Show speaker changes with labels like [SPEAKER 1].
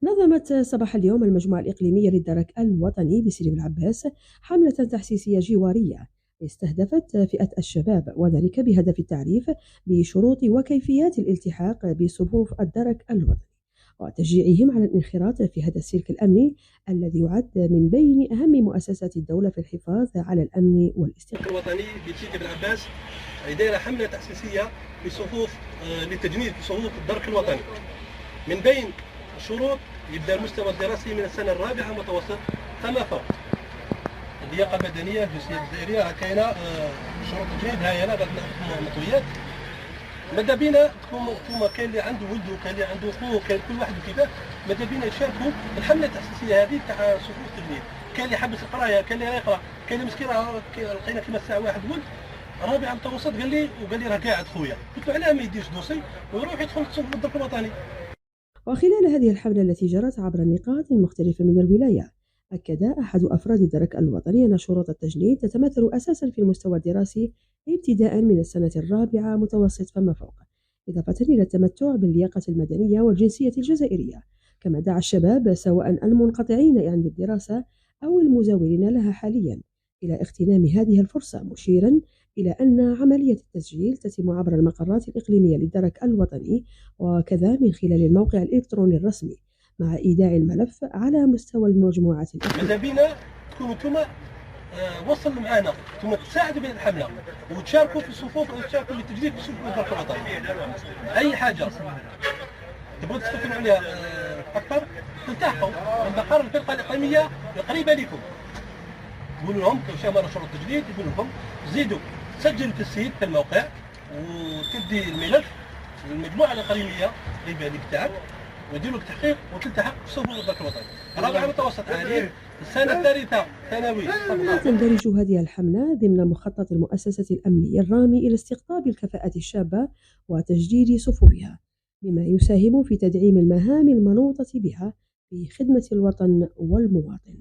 [SPEAKER 1] نظمت صباح اليوم المجموعة الإقليمية للدرك الوطني بسليم العباس حملة تحسيسية جوارية استهدفت فئة الشباب، وذلك بهدف التعريف بشروط وكيفيات الالتحاق بصفوف الدرك الوطني وتشجيعهم على الانخراط في هذا السلك الأمني الذي يعد من بين أهم مؤسسات الدولة في الحفاظ على الأمن والاستقرار.
[SPEAKER 2] الوطني بسليم العباس دايره حملة تحسيسية بصفوف للتجنيد في صفوف الدرك الوطني. من بين الشروط يبدا المستوى الدراسي من السنه الرابعه متوسط فما فوق. اللياقه المدنيه الجنسيه الجزائريه كاينه شروط التجنيد هاي انا بغيت نعطيكم مطويات. ماذا بينا انتم كاين اللي عنده ولده كاين اللي عنده خوه كاين كل واحد كيفاه ماذا بينا يشاركوا الحمله التحسيسيه هذه تاع صفوف التجنيد. كاين اللي حبس القرايه كاين اللي يقرا كاين اللي مسكين لقينا كيما الساعه واحد ولد رابع متوسط قال لي راه قاعد خويا قلت له علاه ما يديرش دوسي ويروح يدخل صفوف الدرك الوطني.
[SPEAKER 1] وخلال هذه الحملة التي جرت عبر نقاط مختلفة من الولاية، أكد أحد أفراد الدرك الوطني أن شروط التجنيد تتمثل أساسا في المستوى الدراسي ابتداء من السنة الرابعة متوسط فما فوق، إضافة إلى التمتع باللياقة المدنية والجنسية الجزائرية. كما دعا الشباب سواء المنقطعين عن الدراسة أو المزاولين لها حاليا إلى اغتنام هذه الفرصة، مشيرا إلى أن عملية التسجيل تتم عبر المقرات الإقليمية للدرك الوطني وكذا من خلال الموقع الإلكتروني الرسمي مع إيداع الملف على مستوى المجموعات الإقليمية.
[SPEAKER 2] ماذا بينا تكونوا انتم وصلوا معنا انتم تساعدوا بهذه الحمله وتشاركوا في الصفوف تشاركوا للتجديد في صفوف الدرك الوطني. اي حاجه تبغوا تستفيدوا عليها اكثر تلتحقوا بالمقر الفرقه الاقليميه القريبه لكم. قولوا لهم شاملوا شروط التجديد يقولوا لهم زيدوا تسجل في السيت في الموقع وتدي الملف للمجموعه الاقليميه قريبه لك تاعك ويديروا لك تحقيق وتلتحق في صفوف الدرك الوطني. رابعه متوسط عالي السنه الثالثه ثانوي.
[SPEAKER 1] تندرج هذه الحملة ضمن مخطط المؤسسة الأمنية الرامي إلى استقطاب الكفاءات الشابة وتجديد صفوفها، بما يساهم في تدعيم المهام المنوطة بها في خدمة الوطن والمواطن.